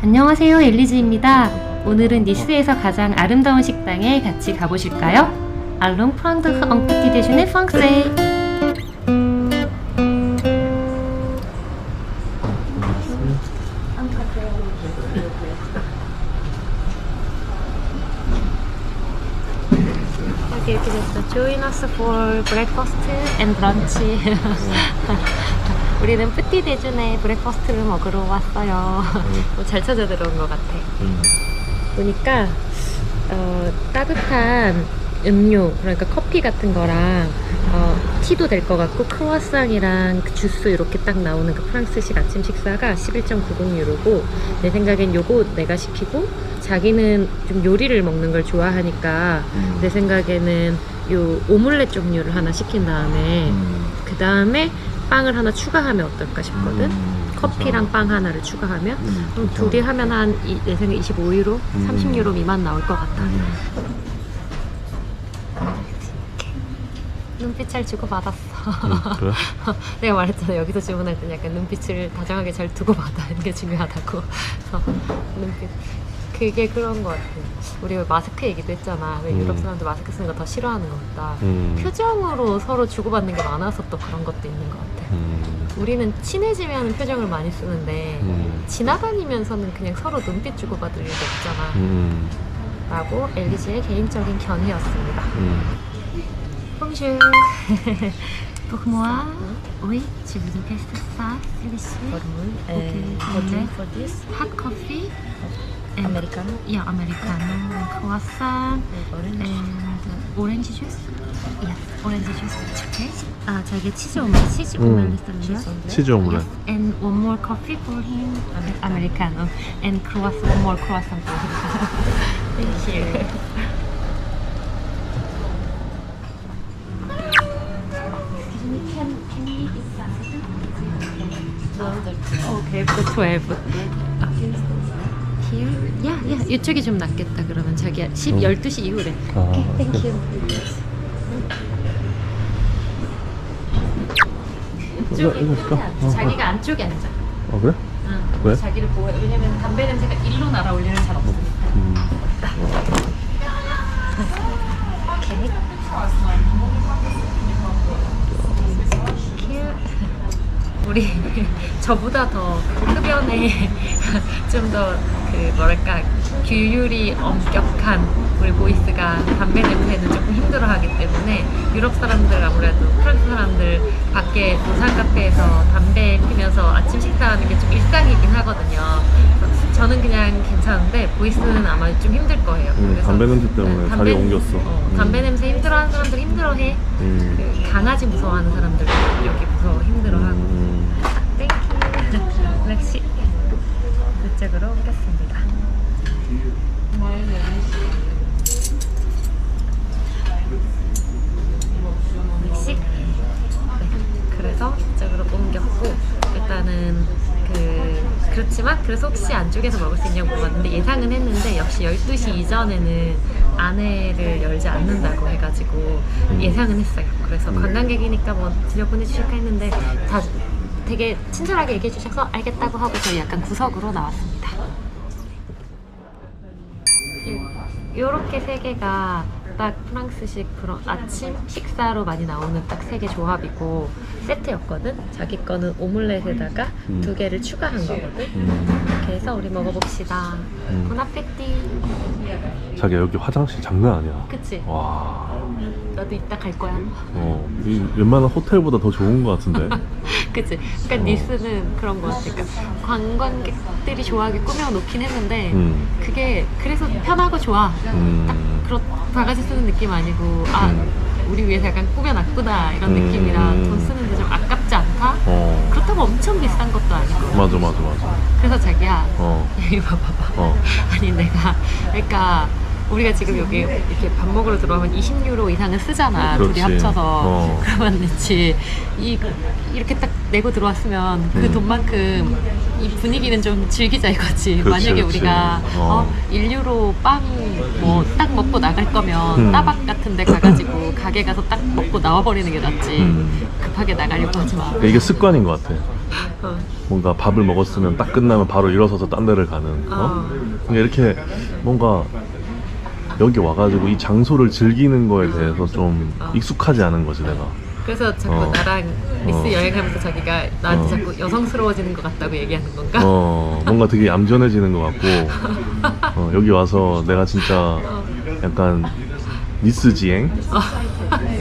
안녕하세요, 엘리즈입니다. 오늘은 니스에서 가장 아름다운 식당에 같이 가보실까요? 알롱 프랑드 엉 petit déjeuner français. 여기 이렇게 됐어. Join us for breakfast and brunch. 우리는 뿌띠 대준에 브렉퍼스트를 먹으러 왔어요. 잘 찾아 들어온 것 같아. 보니까 따뜻한 음료, 그러니까 커피 같은 거랑 티도 될 것 같고 크루아상이랑 그 주스 이렇게 딱 나오는 그 프랑스식 아침 식사가 11.90유로고 내 생각엔 요거 내가 시키고 자기는 좀 요리를 먹는 걸 좋아하니까 내 생각에는 요 오믈렛 종류를 하나 시킨 다음에 그 다음에 빵을 하나 추가하면 어떨까 싶거든. 커피랑 빵 하나를 추가하면 그럼 둘이 하면 한 내 생각에 25유로, 30유로 미만 나올 것 같아. 눈빛 잘 주고 받았어. 그래? 내가 말했잖아, 여기서 주문할 때 약간 눈빛을 다정하게 잘 두고 받아야 게 중요하다고. 눈빛 그게 그런 것 같아. 우리 마스크 얘기도 했잖아. 왜 유럽 사람들 마스크 쓰는 거 더 싫어하는 것 같다. 표정으로 서로 주고받는 게 많아서 또 그런 것도 있는 것 같아. 우리는 친해지면 표정을 많이 쓰는데 지나다니면서는 그냥 서로 눈빛 주고받을 일도 없잖아. 라고 엘리즈의 개인적인 견해였습니다. Bonjour. Pour moi, oui, je vous requeste ça, ici. Okay. For this, Hot coffee. And, Americano. Yeah, Americano, croissant, orange. and orange juice. Yes, orange juice. Okay. 저게 치즈 오믈렛, 치즈 오믈렛 샐러드. 치즈 오믈렛. And one more coffee for him, Americano. And croissant, one more croissant for him. Thank you. Okay, the 12. Here? Yeah. 이쪽이 좀 낫겠다. 그러면 자기야 12시 이후래. Okay, thank you. 이쪽이 이거 편해. 자기가 안쪽에 앉아. 그래? 응. 왜? 자기를 보호해. 왜냐면 담배 냄새가 일로 날아올 일은 잘 없으니까. 오케이. 우리 저보다 더 흡연에 좀 더 그 뭐랄까 규율이 엄격한 우리 보이스가 담배 냄새는 조금 힘들어하기 때문에 유럽 사람들 아무래도 프랑스 사람들 밖에 노상 카페에서 담배 피면서 아침 식사하는 게 좀 일상이긴 하거든요. 그래서 저는 그냥 괜찮은데 보이스는 아마 좀 힘들 거예요. 그래서 담배 냄새 때문에 자리 옮겼어. 담배 냄새 힘들어하는 사람들 힘들어해. 그 강아지 무서워하는 사람들 여기 무서워 힘들어하고. 땡큐. 역시 이쪽으로 오겠습니다. 역시. 그래서 이쪽으로 옮겼고 일단은 그렇지만 그래서 혹시 안쪽에서 먹을 수 있냐고 물어봤는데 예상은 했는데 역시 12시 이전에는 안에를 열지 않는다고 해가지고 예상은 했어요. 그래서 관광객이니까 뭐 들려보내주실까 했는데 다 되게 친절하게 얘기해 주셔서 알겠다고 하고 저희 약간 구석으로 나왔습니다. 요렇게 세 개가 딱 프랑스식 그런 아침 식사로 많이 나오는 딱 세 개 조합이고 세트였거든. 자기 거는 오믈렛에다가 두 개를 추가한 거거든. 이렇게 해서 우리 먹어봅시다. 보나페티. 자기야 여기 화장실 장난 아니야. 그치? 와. 너도 이따 갈 거야. 이 웬만한 호텔보다 더 좋은 것 같은데. 그치? 그러니까 니스는 그런 거 같아. 그러니까 관광객들이 좋아하게 꾸며놓긴 했는데 그게 그래서 편하고 좋아. 딱 바가지 쓰는 느낌 아니고 우리 위해서 약간 꾸며놨구나 이런 느낌이라 돈 쓰는데 좀 아깝지 않다? 그렇다고 엄청 비싼 것도 아니고. 맞아. 그래서 자기야 어. 이거 봐봐. 아니 내가 그러니까 우리가 지금 여기 이렇게 밥 먹으러 들어가면 20유로 이상은 쓰잖아. 둘이 그렇지. 합쳐서. 그러면 그치. 이렇게 딱 내고 들어왔으면 그 돈만큼 이 분위기는 좀 즐기자 이거지. 그렇지, 만약에 그렇지. 우리가 1유로 빵 뭐 딱 먹고 나갈 거면 따박 같은 데 가가지고 가게 가서 딱 먹고 나와버리는 게 낫지. 급하게 나가려고 하지 마. 이게 습관인 것 같아. 어. 뭔가 밥을 먹었으면 딱 끝나면 바로 일어서서 딴 데를 가는. 근데 이렇게 뭔가 여기 와가지고 이 장소를 즐기는 거에 대해서 좀 익숙하지 않은 거지 내가. 그래서 자꾸 나랑 미스 여행하면서 자기가 나한테 자꾸 여성스러워지는 것 같다고 얘기하는 건가? 뭔가 되게 얌전해지는 것 같고 여기 와서 내가 진짜 약간 니스지행?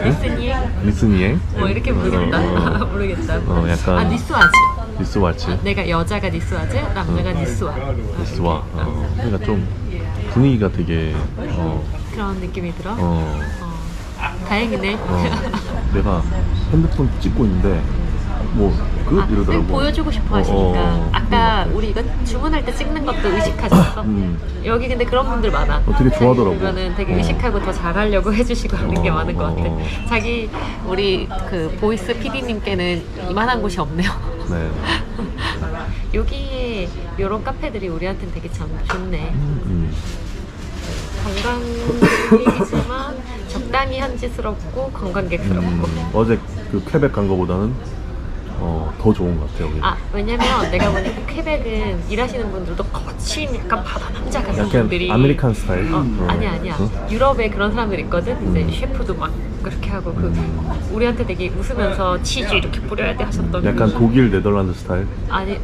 리스니에? 니스니행? 뭐 이렇게 모르겠다. 모르겠다. 약간 니스와지. 니스왈츠? 내가 여자가 니스와즈, 남자가 니스와. 니스와 그러니까 좀 분위기가 되게 그런 느낌이 들어? 다행이네. 내가 핸드폰 찍고 있는데 뭐 이러더라고. 보여주고 싶어 하시니까. 아까 우리 이거 주문할 때 찍는 것도 의식하셨어? 여기 근데 그런 분들 많아. 되게 좋아하더라고. 보면은 되게 의식하고 더 잘하려고 해주시고 하는 게 많은 것 같아. 자기 우리 그 보이스 PD님께는 이만한 곳이 없네요. 네. 여기에 이런 카페들이 우리한테는 되게 참 좋네. 관광객이지만 적당히 현지스럽고 관광객스럽고. 어제 그 퀘벡 간 거보다는 더 좋은 것 같아요. 여기. 왜냐면 내가 보니까 퀘벡은 일하시는 분들도 거친 약간 바다 남자 같은 약간 분들이 아메리칸 스타일? 아니야. 유럽에 그런 사람들 있거든. 이제 셰프도 막 그렇게 하고 우리한테 되게 웃으면서 치즈 이렇게 뿌려야 돼 하셨던 약간 독일 네덜란드 스타일? 아니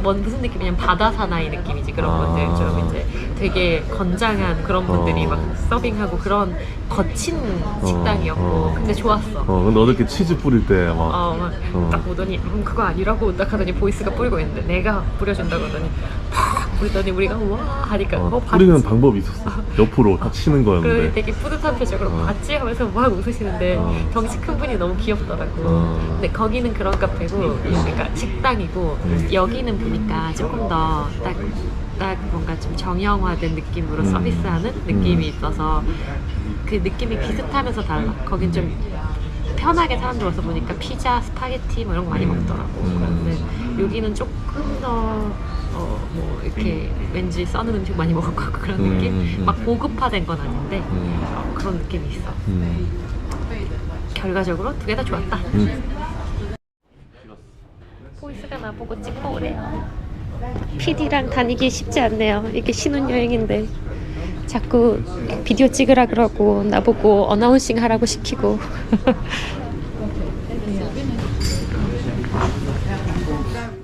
무슨 느낌이냐면 바다 사나이 느낌이지. 그런 분들 좀 이제 되게 건장한 그런 분들이 막 서빙하고 그런 거친 식당이었고 근데 좋았어. 근데 어저께 치즈 뿌릴 때 막 딱 보더니 그거 아니라고 딱 하더니 보이스가 뿌리고 있는데 내가 뿌려준다고 하더니 팍 뿌리더니 우리가 와 하니까 뿌리는 봤지? 방법이 있었어. 옆으로 딱 치는 그래서 거였는데. 되게 뿌듯한 표정으로 봤지 하면서 막 웃으시는데 덩치 큰 분이 너무 귀엽더라고. 근데 거기는 그런 카페고 그러니까 식당이고 여기는 보니까 조금 더 딱 뭔가 좀 정형화된 느낌으로 서비스하는 느낌이 있어서 그 느낌이 비슷하면서 달라. 거긴 좀 편하게 사람들 와서 보니까 피자, 스파게티 뭐 이런 거 많이 먹더라고. 근데 여기는 조금 더 뭐 이렇게 왠지 써는 음식 많이 먹을 것 같고 그런 느낌? 막 고급화된 건 아닌데 그런 느낌이 있어. 결과적으로 두 개 다 좋았다. 보이스가 나보고 찍고 오래요. PD랑 다니기 쉽지 않네요. 이게 신혼여행인데 자꾸 비디오 찍으라 그러고 나보고 어나운싱 하라고 시키고.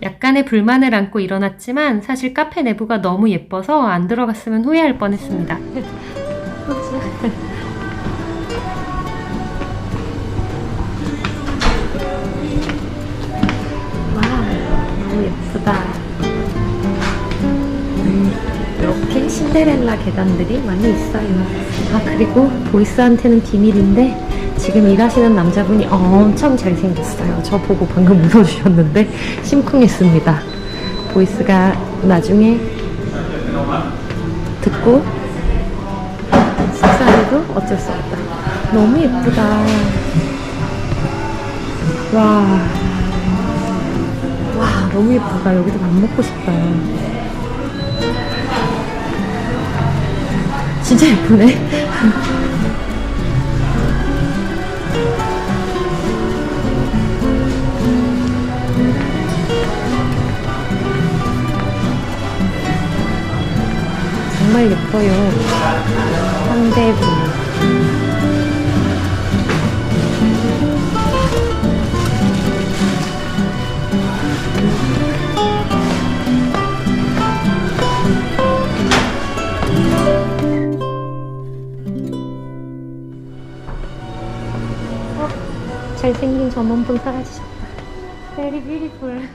약간의 불만을 안고 일어났지만 사실 카페 내부가 너무 예뻐서 안 들어갔으면 후회할 뻔했습니다. 와, 너무 예쁘다. 이렇게 신데렐라 계단들이 많이 있어요. 그리고 보이스한테는 비밀인데 지금 일하시는 남자분이 엄청 잘생겼어요. 저 보고 방금 웃어주셨는데 심쿵했습니다. 보이스가 나중에 듣고 속상해도 어쩔 수 없다. 너무 예쁘다. 와, 너무 예쁘다. 여기도 밥 먹고 싶다. 진짜 예쁘네. 정말 예뻐요. 상대분. 잘생긴 점원분 사라지셨다. Very beautiful.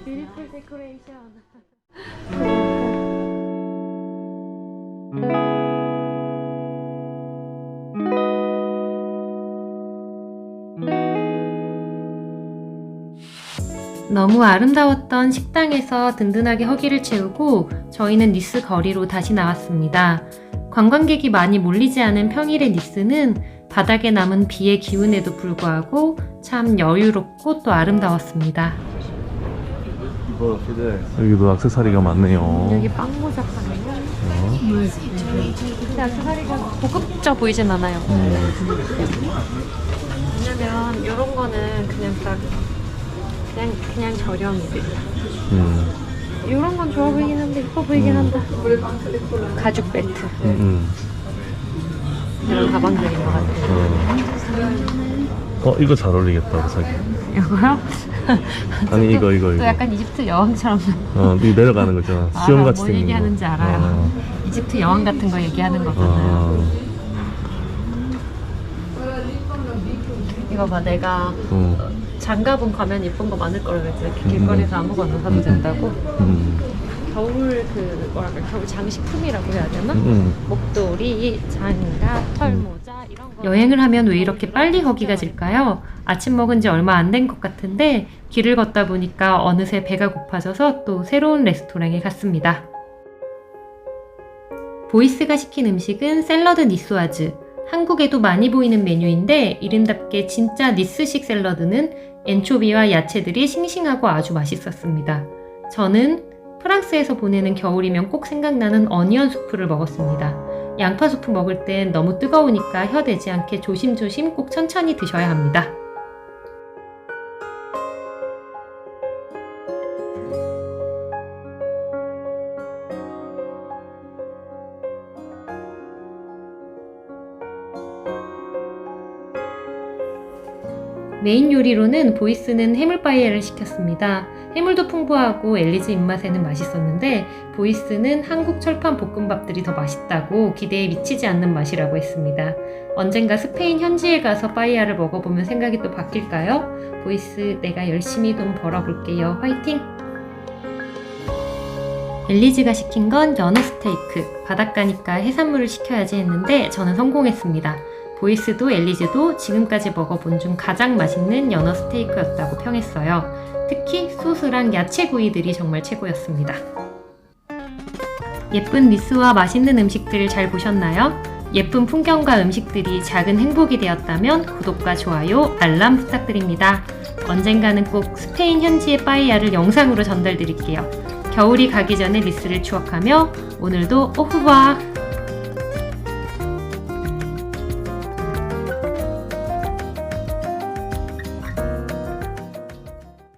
Beautiful decoration. 너무 아름다웠던 식당에서 든든하게 허기를 채우고 저희는 니스 거리로 다시 나왔습니다. 관광객이 많이 몰리지 않은 평일의 니스는 바닥에 남은 비의 기운에도 불구하고 참 여유롭고 또 아름다웠습니다. 여기도 액세서리가 많네요. 여기 빵모자 파네요. 근데 액세서리가 고급져 보이진 않아요. 왜냐면 이런 거는 그냥 딱 그냥 저렴이들. 이런 건 좋아 보이긴 한데 예뻐 보이긴 한다. 가죽 벨트. 이런 가방들인 것 같아요. 이거 잘 어울리겠다, 자기. 이거요? 아니 이거. 또 약간 이집트 여왕처럼. 이 내려가는 거 있잖아. 수영같이 뭐 생긴 얘기하는지 거. 알아요. 이집트 여왕 같은 거 얘기하는 거잖아요. 이거 봐, 내가 장갑은 가면 예쁜 거 많을 거라 그랬지. 이렇게 길거리에서 아무거나 사도 된다고. 겨울 겨울 장식품이라고 해야 되나? 목도리, 장갑, 털모자 이런 거. 여행을 하면 왜 이렇게 빨리 허기가 질까요? 아침 먹은 지 얼마 안 된 것 같은데 길을 걷다 보니까 어느새 배가 고파져서 또 새로운 레스토랑에 갔습니다. 보이스가 시킨 음식은 샐러드 니쏘아즈. 한국에도 많이 보이는 메뉴인데 이름답게 진짜 니스식 샐러드는 엔초비와 야채들이 싱싱하고 아주 맛있었습니다. 저는 프랑스에서 보내는 겨울이면 꼭 생각나는 어니언 수프를 먹었습니다. 양파 수프 먹을 땐 너무 뜨거우니까 혀 대지 않게 조심조심 꼭 천천히 드셔야 합니다. 메인 요리로는 보이스는 해물 빠에야를 시켰습니다. 해물도 풍부하고 엘리즈 입맛에는 맛있었는데 보이스는 한국 철판 볶음밥들이 더 맛있다고 기대에 미치지 않는 맛이라고 했습니다. 언젠가 스페인 현지에 가서 빠에야를 먹어보면 생각이 또 바뀔까요? 보이스, 내가 열심히 돈 벌어볼게요. 화이팅! 엘리즈가 시킨 건 연어 스테이크. 바닷가니까 해산물을 시켜야지 했는데 저는 성공했습니다. 보이스도 엘리즈도 지금까지 먹어본 중 가장 맛있는 연어 스테이크였다고 평했어요. 특히 소스랑 야채 구이들이 정말 최고였습니다. 예쁜 니스와 맛있는 음식들을 잘 보셨나요? 예쁜 풍경과 음식들이 작은 행복이 되었다면 구독과 좋아요, 알람 부탁드립니다. 언젠가는 꼭 스페인 현지의 빠에야를 영상으로 전달드릴게요. 겨울이 가기 전에 니스를 추억하며 오늘도 오후바!